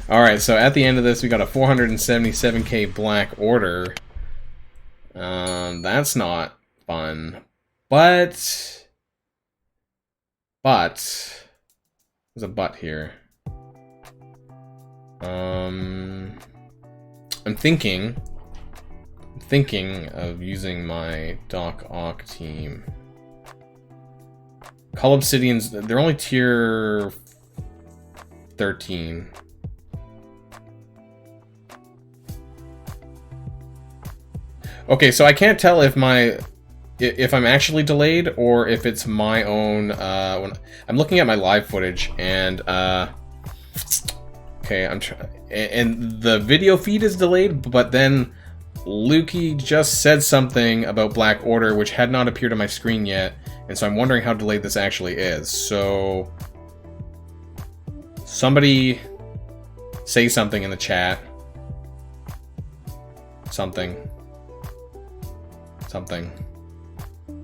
Alright, so at the end of this, we got a 477k black order. That's not fun. But... There's a but here. I'm thinking of using my Doc Ock team. Call Obsidians, they're only tier 13. Okay, so I can't tell if I'm actually delayed or if it's my own. When I'm looking at my live footage and okay, and the video feed is delayed, but then Lukey just said something about Black Order which had not appeared on my screen yet, and so I'm wondering how delayed this actually is. So somebody say something in the chat. Something.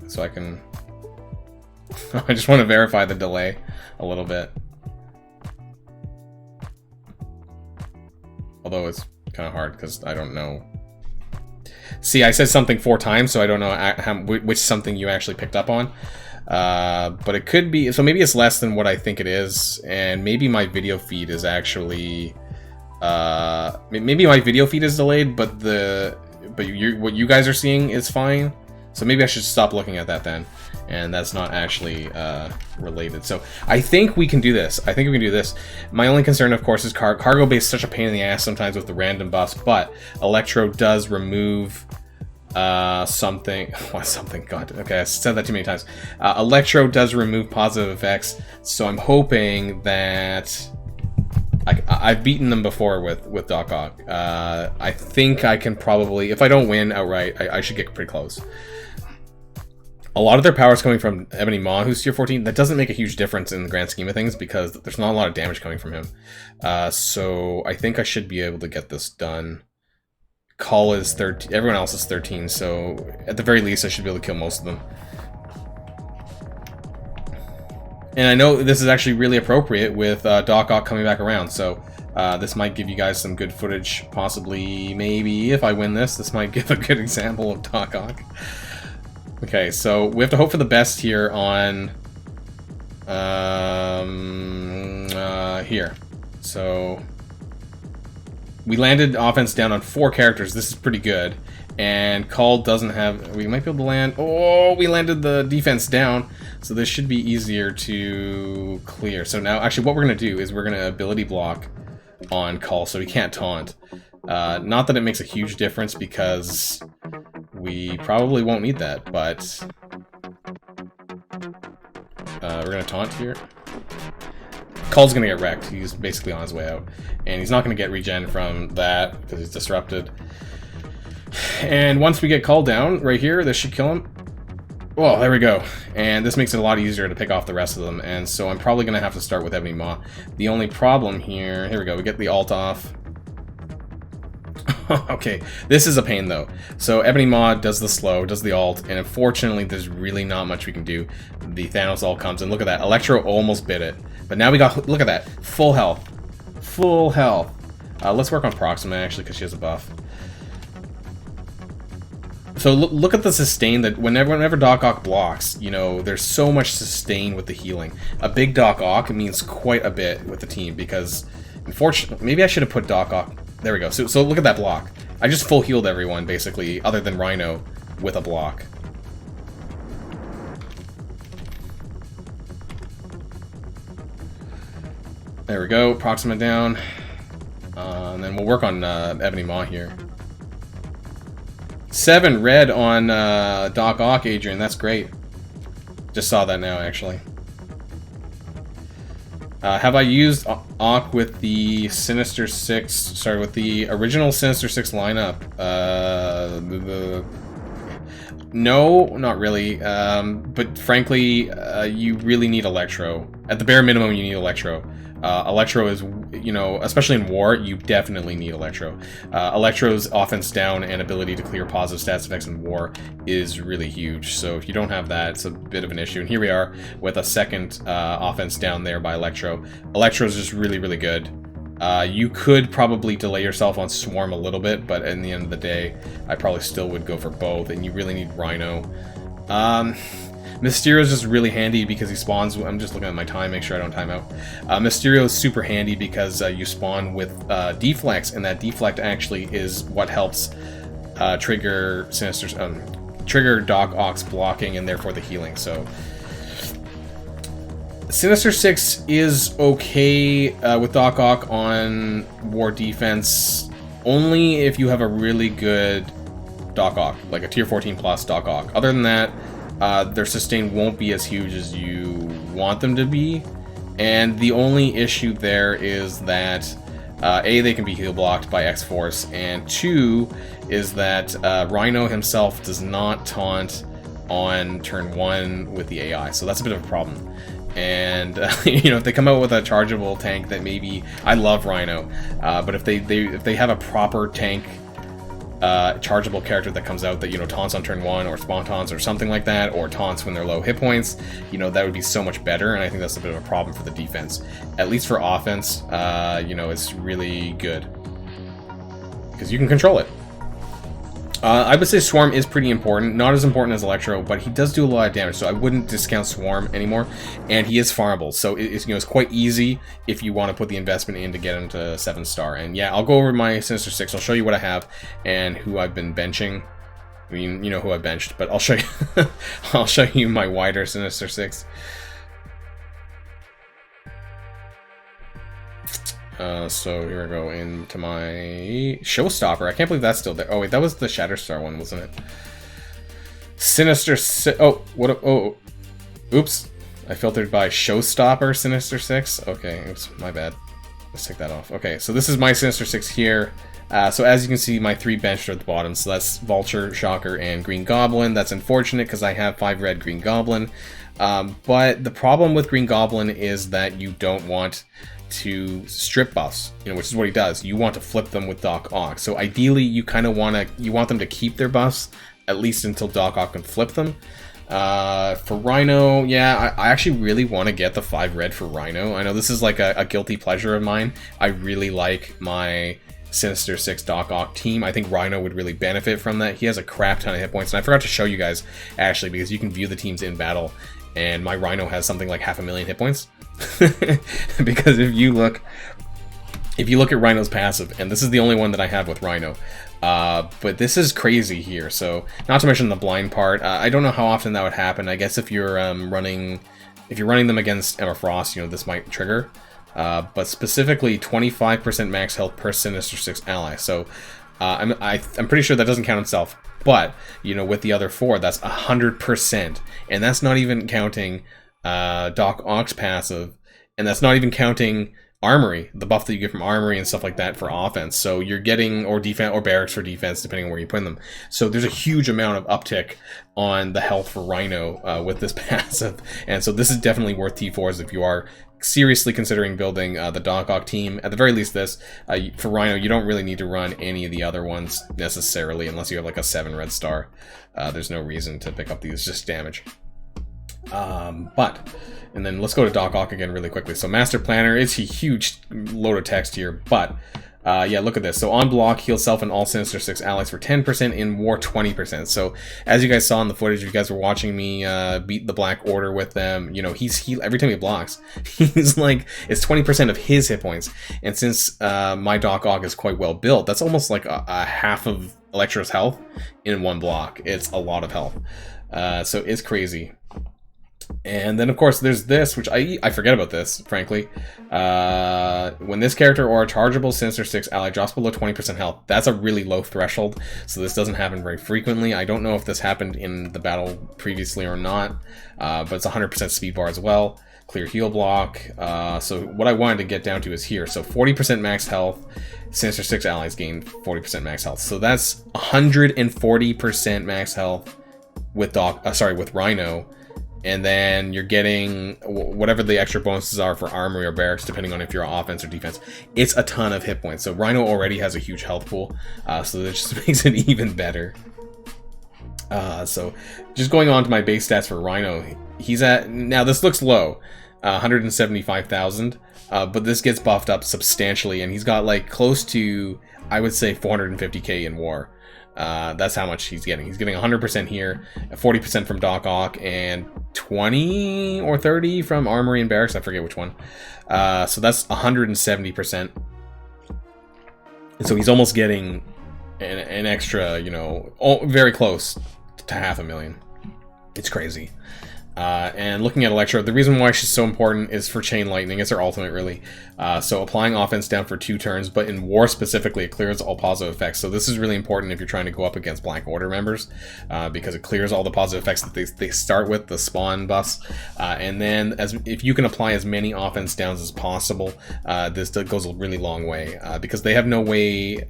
So I can... I just want to verify the delay a little bit. Although it's kind of hard because I don't know. See, I said something 4 times, so I don't know which something you actually picked up on. But it could be... So maybe it's less than what I think it is, and maybe my video feed is actually... maybe my video feed is delayed, but what you guys are seeing is fine. So maybe I should stop looking at that then. And that's not actually related. So I think we can do this. My only concern, of course, is cargo base is such a pain in the ass sometimes with the random buffs, but Electro does remove something. What something? God, okay, I said that too many times. Electro does remove positive effects, so I'm hoping that... I've beaten them before with Doc Ock. I think I can probably, if I don't win outright, I should get pretty close. A lot of their power is coming from Ebony Maw, who's tier 14. That doesn't make a huge difference in the grand scheme of things because there's not a lot of damage coming from him. So I think I should be able to get this done. Call is 13. Everyone else is 13, so at the very least I should be able to kill most of them. And I know this is actually really appropriate with Doc Ock coming back around, so this might give you guys some good footage, possibly, maybe, if I win this might give a good example of Doc Ock. Okay, so we have to hope for the best here on here. So we landed offense down on 4 characters. This is pretty good. And Call doesn't have... We might be able to land... Oh, we landed the defense down. So this should be easier to clear. So now, actually, what we're going to do is we're going to ability block on Call so he can't taunt. Not that it makes a huge difference because we probably won't need that, but... we're going to taunt here. Call's going to get wrecked. He's basically on his way out. And he's not going to get regen from that because he's disrupted. And once we get Call down, right here, this should kill him. Well, there we go. And this makes it a lot easier to pick off the rest of them. And so I'm probably going to have to start with Ebony Maw. The only problem here... Here we go. We get the ult off. Okay, this is a pain, though. So Ebony Maw does the slow, does the ult, and unfortunately, there's really not much we can do. The Thanos ult comes, and look at that. Electro almost bit it. But now we got... Look at that. Full health. Full health. Let's work on Proxima, actually, because she has a buff. So look at the sustain that whenever Doc Ock blocks, you know, there's so much sustain with the healing. A big Doc Ock means quite a bit with the team because, unfortunately, maybe I should have put Doc Ock. There we go. So look at that block. I just full healed everyone basically, other than Rhino, with a block. There we go. Proxima down, and then we'll work on Ebony Maw here. 7 red on Doc Ock, Adrian. That's great. Just saw that now, actually. Have I used Ock with the Sinister Six? Sorry, with the original Sinister Six lineup? No, not really. But frankly, you really need Electro. At the bare minimum, you need Electro. Electro is, you know, especially in war, you definitely need Electro. Electro's offense down and ability to clear positive stats effects in war is really huge. So if you don't have that, it's a bit of an issue. And here we are with a second offense down there by Electro. Electro's just really, really good. You could probably delay yourself on Swarm a little bit, but in the end of the day, I probably still would go for both, and you really need Rhino. Mysterio is just really handy because he spawns. I'm just looking at my time, make sure I don't time out. Mysterio is super handy because you spawn with Deflex, and that Deflect actually is what helps trigger trigger Doc Ock's blocking and therefore the healing. So Sinister Six is okay with Doc Ock on war defense only if you have a really good Doc Ock, like a tier 14 plus Doc Ock. Other than that, their sustain won't be as huge as you want them to be, and the only issue there is that A, they can be heal blocked by X-Force, and 2 is that Rhino himself does not taunt on turn 1 with the AI, so that's a bit of a problem. And you know, if they come out with a chargeable tank that maybe, I love Rhino, but if they have a proper tank chargeable character that comes out that, you know, taunts on turn 1 or spawn taunts or something like that, or taunts when they're low hit points, you know, that would be so much better, and I think that's a bit of a problem for the defense. At least for offense, you know, it's really good because you can control it. I would say Swarm is pretty important, not as important as Electro, but he does do a lot of damage, so I wouldn't discount Swarm anymore, and he is farmable, so it's, you know, it's quite easy if you want to put the investment in to get him to 7-star. And yeah, I'll go over my Sinister Six, I'll show you what I have and who I've been benching. I mean, you know who I've benched, but I'll show you I'll show you my wider Sinister Six. So here we go into my Showstopper. I can't believe that's still there. Oh wait, that was the Shatterstar one, wasn't it? Sinister Six. Oh, what? Oh, oops. I filtered by Showstopper Sinister Six. Okay, oops, my bad. Let's take that off. Okay, so this is my Sinister Six here. So as you can see, my 3 benched are at the bottom. So that's Vulture, Shocker, and Green Goblin. That's unfortunate because I have 5 red Green Goblin. But the problem with Green Goblin is that you don't want to strip buffs, you know, which is what he does. You want to flip them with Doc Ock. So ideally, you kind of want them to keep their buffs at least until Doc Ock can flip them. For Rhino, yeah, I actually really want to get the 5 red for Rhino. I know this is like a guilty pleasure of mine. I really like my Sinister Six Doc Ock team. I think Rhino would really benefit from that. He has a crap ton of hit points, and I forgot to show you guys actually because you can view the teams in battle, and my Rhino has something like 500,000 hit points. Because if you look at Rhino's passive, and this is the only one that I have with Rhino, but this is crazy here. So not to mention the blind part. I don't know how often that would happen. I guess if you're running them against Emma Frost, you know, this might trigger. But specifically 25% max health per Sinister Six ally. So I'm pretty sure that doesn't count itself. But you know, with the other 4, that's 100%, and that's not even counting Doc Ock's passive, and that's not even counting Armory, the buff that you get from Armory and stuff like that for offense. So you're getting, or defense, or barracks for defense, depending on where you put them. So there's a huge amount of uptick on the health for Rhino with this passive, and so this is definitely worth T4s if you are seriously considering building the Doc Ock team. At the very least, this for Rhino, you don't really need to run any of the other ones necessarily, unless you have like a 7 red star. There's no reason to pick up these, just damage. And then let's go to Doc Ock again really quickly. So Master Planner, it's a huge load of text here, but yeah, look at this. So on block, heal self and all Sinister Six allies for 10%, in war 20%. So as you guys saw in the footage, if you guys were watching me beat the Black Order with them, you know, every time he blocks, he's like, it's 20% of his hit points. And since my Doc Ock is quite well built, that's almost like a half of Electro's health in one block. It's a lot of health. So it's crazy. And then, of course, there's this, which I forget about this, frankly. When this character or a chargeable Sinister Six ally drops below 20% health, that's a really low threshold, so this doesn't happen very frequently. I don't know if this happened in the battle previously or not, but it's 100% speed bar as well. Clear heal block. So what I wanted to get down to is here. So 40% max health, Sinister Six allies gain 40% max health. So that's 140% max health with with Rhino. And then you're getting whatever the extra bonuses are for armory or barracks, depending on if you're offense or defense. It's a ton of hit points. So Rhino already has a huge health pool, so that just makes it even better. So just going on to my base stats for Rhino, he's at, now this looks low, 175,000. But this gets buffed up substantially, and he's got like close to, I would say, 450k in war. That's how much he's getting. He's getting 100% here, 40% from Doc Ock, and 20 or 30 from Armory and Barracks. I forget which one. So that's 170%. And so he's almost getting an extra, you know, very close to 500,000. It's crazy. And looking at Electro, the reason why she's so important is for Chain Lightning. It's her ultimate, really. So applying offense down for 2 turns, but in war specifically, it clears all positive effects. So this is really important if you're trying to go up against Black Order members, because it clears all the positive effects that they start with, the spawn buffs. And then if you can apply as many offense downs as possible, this goes a really long way, because they have no way.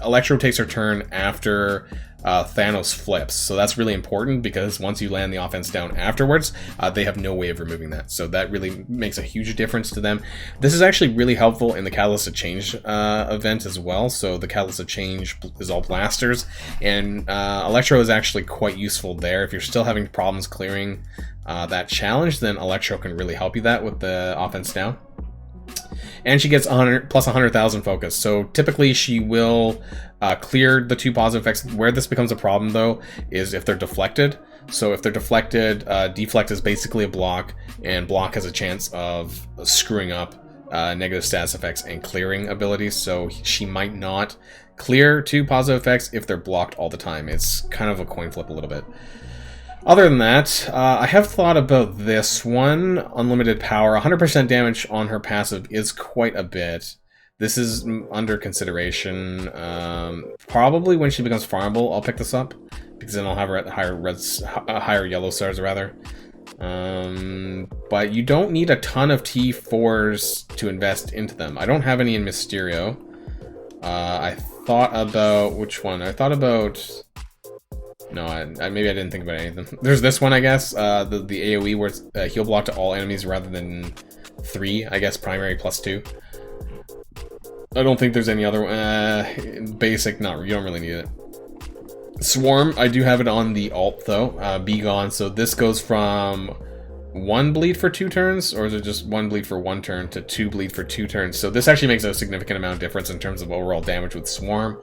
Electro takes her turn after Thanos flips, so that's really important, because once you land the offense down afterwards, they have no way of removing that. So that really makes a huge difference to them. This is actually really helpful in the Catalyst of Change event as well. So the Catalyst of Change is all blasters, and Electro is actually quite useful there. If you're still having problems clearing that challenge, then Electro can really help you that with the offense down. And she gets 100 plus 100,000 focus. So typically she will clear the 2 positive effects. Where this becomes a problem, though, is if they're deflected. So if they're deflected, deflect is basically a block, and block has a chance of screwing up negative status effects and clearing abilities. So she might not clear 2 positive effects if they're blocked all the time. It's kind of a coin flip a little bit. Other than that, I have thought about this one. Unlimited power, 100% damage on her passive is quite a bit. This is under consideration. Probably when she becomes farmable, I'll pick this up, because then I'll have her at higher yellow stars, rather. But you don't need a ton of T4s to invest into them. I don't have any in Mysterio. I thought about which one? I thought about... No, maybe I didn't think about anything. There's this one, I guess, the AoE where it's heal block to all enemies rather than 3, I guess, primary plus 2. I don't think there's any other basic, no, you don't really need it. Swarm, I do have it on the alt, though, Be Gone, so this goes from 1 bleed for 2 turns, or is it just 1 bleed for 1 turn to 2 bleed for 2 turns? So this actually makes a significant amount of difference in terms of overall damage with Swarm.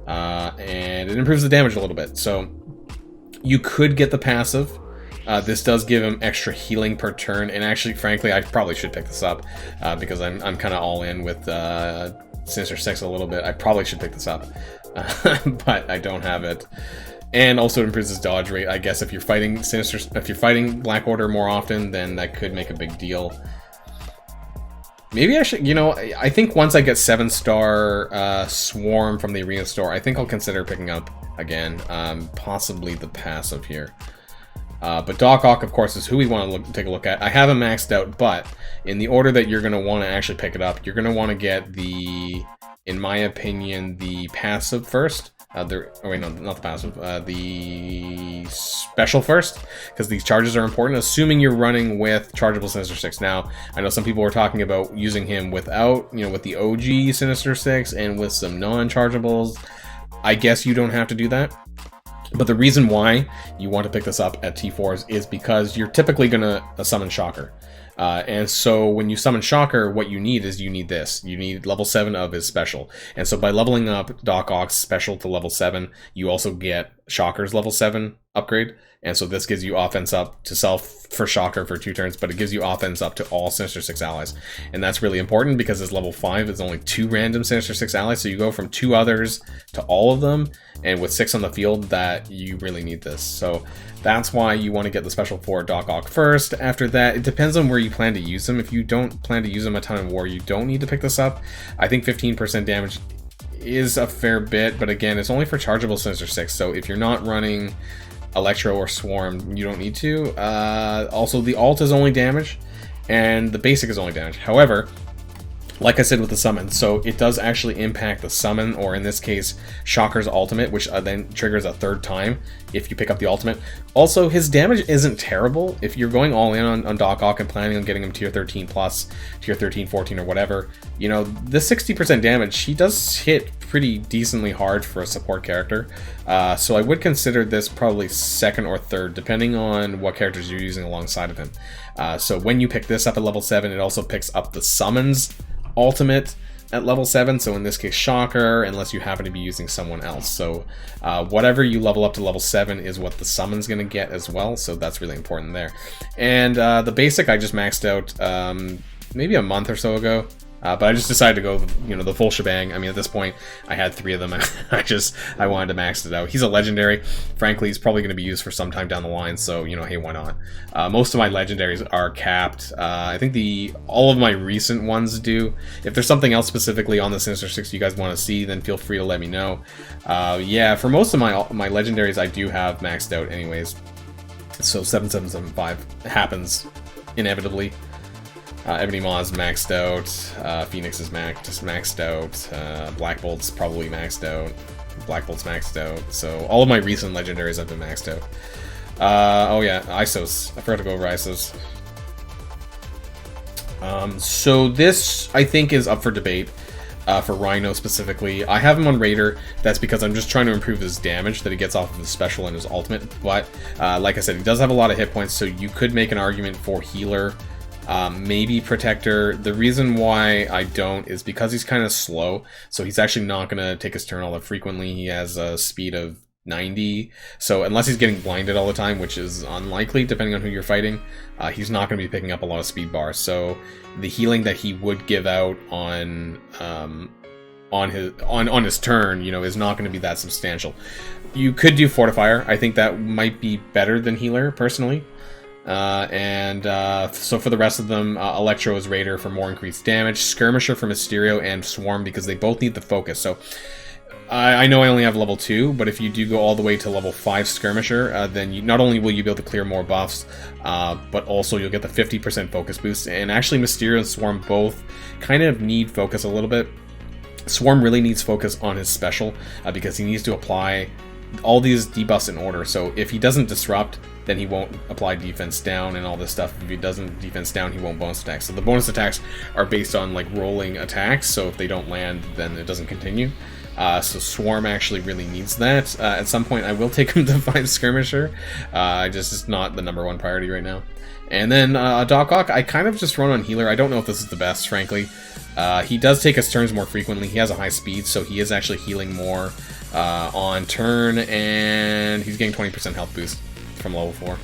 And it improves the damage a little bit. So you could get the passive. This does give him extra healing per turn, and actually, frankly, I probably should pick this up, because I'm kind of all in with Sinister Six a little bit. I probably should pick this up, but I don't have it. And also improves his dodge rate. I guess if you're fighting if you're fighting Black Order more often, then that could make a big deal. Maybe I should, you know, I think once I get 7-star Swarm from the Arena store, I think I'll consider picking up again, possibly the passive here. But Doc Ock, of course, is who we want to take a look at. I have him maxed out, but in the order that you're going to want to actually pick it up, you're going to want to get the, in my opinion, the passive first. Oh wait, no, not the passive. The special first, because these charges are important, assuming you're running with chargeable Sinister Six. Now, I know some people were talking about using him without, you know, with the OG Sinister Six and with some non-chargeables. I guess you don't have to do that. But the reason why you want to pick this up at T4s is because you're typically going to summon Shocker. And so when you summon Shocker, what you need is this. You need level 7 of his special. And so by leveling up Doc Ock's special to level 7, you also get Shocker's level 7 upgrade. And so this gives you offense up to self for Shocker for 2 turns, but it gives you offense up to all Sinister Six allies. And that's really important because his level 5 is only 2 random Sinister Six allies, so you go from 2 others to all of them, and with 6 on the field, that you really need this. So that's why you want to get the special for Doc Ock first. After that, it depends on where you plan to use them. If you don't plan to use them a ton in war, you don't need to pick this up. I think 15% damage is a fair bit, but again, it's only for chargeable Sinister Six, so if you're not running Electro or Swarm, you don't need to. Also, the alt is only damage, and the basic is only damage. However, Like I said with the summon, so it does actually impact the summon, or in this case, Shocker's ultimate, which then triggers a third time if you pick up the ultimate. Also, his damage isn't terrible. If you're going all in on Doc Ock and planning on getting him tier 13 plus, tier 13, 14, or whatever, you know, the 60% damage, he does hit pretty decently hard for a support character. So I would consider this probably second or third, depending on what characters you're using alongside of him. So when you pick this up at level 7, it also picks up the summons ultimate at level 7, so in this case Shocker, unless you happen to be using someone else. So whatever you level up to level 7 is what the summon's going to get as well, so that's really important there. And the basic I just maxed out maybe a month or so ago. But I just decided to go, you know, the full shebang. I mean, at this point, I had 3 of them. I wanted to max it out. He's a legendary. Frankly, he's probably going to be used for some time down the line. So, you know, hey, why not? Most of my legendaries are capped. I think all of my recent ones do. If there's something else specifically on the Sinister Six you guys want to see, then feel free to let me know. Yeah, for most of my legendaries, I do have maxed out anyways. So 7775 happens inevitably. Ebony Maw's maxed out, Phoenix is maxed out, Black Bolt's probably maxed out, Black Bolt's maxed out, so all of my recent legendaries have been maxed out. Oh yeah, Isos. I forgot to go over Isos. So this, I think, is up for debate. For Rhino specifically. I have him on Raider. That's because I'm just trying to improve his damage that he gets off of his special and his ultimate, but like I said, he does have a lot of hit points, so you could make an argument for healer. Maybe Protector. The reason why I don't is because he's kind of slow, so he's actually not going to take his turn all that frequently. He has a speed of 90, so unless he's getting blinded all the time, which is unlikely depending on who you're fighting, he's not going to be picking up a lot of speed bars. So the healing that he would give out on his turn, you know, is not going to be that substantial. You could do Fortifier. I think that might be better than healer personally. So for the rest of them, Electro is Raider for more increased damage, Skirmisher for Mysterio, and Swarm because they both need the focus. So I know I only have level 2, but if you do go all the way to level 5 Skirmisher, then not only will you be able to clear more buffs, but also you'll get the 50% focus boost. And actually Mysterio and Swarm both kind of need focus a little bit. Swarm really needs focus on his special because he needs to apply all these debuffs in order. So if he doesn't disrupt, then he won't apply defense down and all this stuff. If he doesn't defense down, he won't bonus attack. So the bonus attacks are based on like rolling attacks, so if they don't land, then it doesn't continue. So Swarm actually really needs that. At some point I will take him to 5 Skirmisher. It's not the #1 priority right now. And then Doc Ock, I kind of just run on healer. I don't know if this is the best, frankly. He does take his turns more frequently. He has a high speed, so he is actually healing more on turn, and he's getting 20% health boost from level 4.